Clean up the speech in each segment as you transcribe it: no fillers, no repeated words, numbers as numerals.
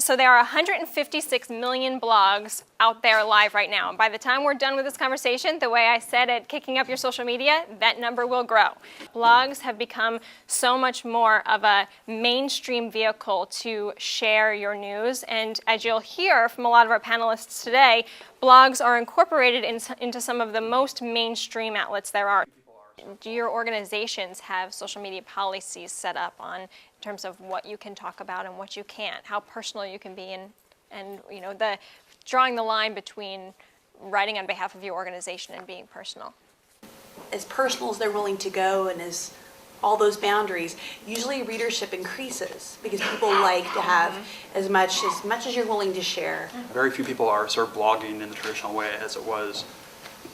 So there are 156 million blogs out there live right now. And by the time we're done with this conversation, the way I said at Kicking Up Your Social Media, that number will grow. Blogs have become so much more of a mainstream vehicle to share your news. And as you'll hear from a lot of our panelists today, blogs are incorporated into some of the most mainstream outlets there are. Do your organizations have social media policies set up in terms of what you can talk about and what you can't, how personal you can be, and you know, the drawing the line between writing on behalf of your organization and being personal? As personal as they're willing to go and as all those boundaries, usually readership increases because people like to have as much as you're willing to share. Very few people are sort of blogging in the traditional way as it was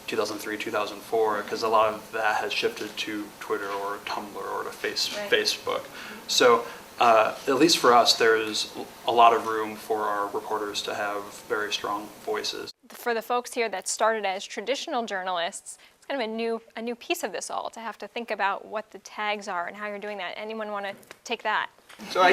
2003, 2004, because a lot of that has shifted to Twitter or Tumblr or to Facebook. So at least for us, there's a lot of room for our reporters to have very strong voices. For the folks here that started as traditional journalists, it's kind of a new piece of this all, to have to think about what the tags are and how you're doing that. Anyone want to take that? So I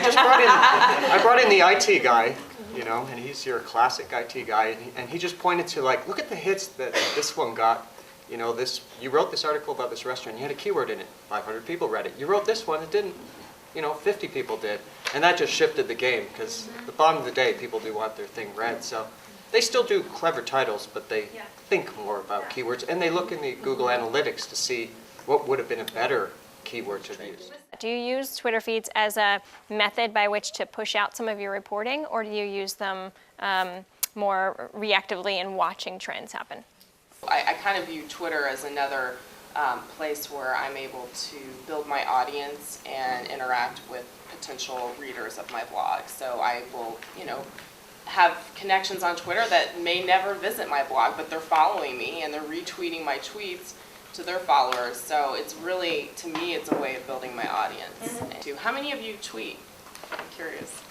brought in the IT guy, you know, and he's your classic IT guy, and he just pointed to, like, look at the hits that this one got. You know, you wrote this article about this restaurant, you had a keyword in it, 500 people read it. You wrote this one, it didn't, you know, 50 people did. And that just shifted the game, because at the bottom of the day, people do want their thing read. So they still do clever titles, but they think more about keywords, and they look in the Google Analytics to see what would have been a better keyword to use. Do you use Twitter feeds as a method by which to push out some of your reporting, or do you use them more reactively in watching trends happen? I kind of view Twitter as another place where I'm able to build my audience and interact with potential readers of my blog. So I will, you know, have connections on Twitter that may never visit my blog, but they're following me and they're retweeting my tweets to their followers. So it's really, to me, it's a way of building my audience. How many of you tweet? I'm curious.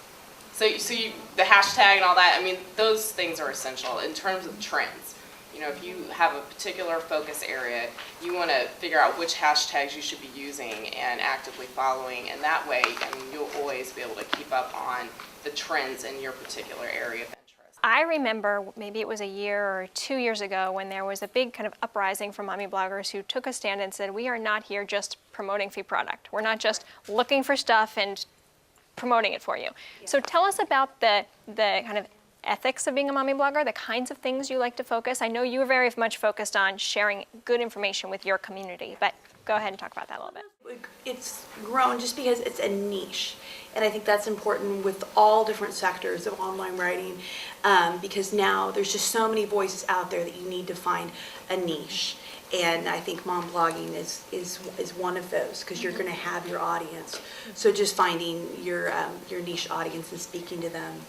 So the hashtag and all that, I mean, those things are essential in terms of trends. You know, if you have a particular focus area, you want to figure out which hashtags you should be using and actively following, and that way, I mean, you'll always be able to keep up on the trends in your particular area of interest. I remember, maybe it was a year or 2 years ago, when there was a big kind of uprising from mommy bloggers who took a stand and said, we are not here just promoting free product. We're not just looking for stuff and promoting it for you. So tell us about the kind of ethics of being a mommy blogger, the kinds of things you like to focus. I know you are very much focused on sharing good information with your community, but go ahead and talk about that a little bit. It's grown just because it's a niche, and I think that's important with all different sectors of online writing, because now there's just so many voices out there that you need to find a niche. And I think mom blogging is one of those, because you're going to have your audience. So just finding your niche audience and speaking to them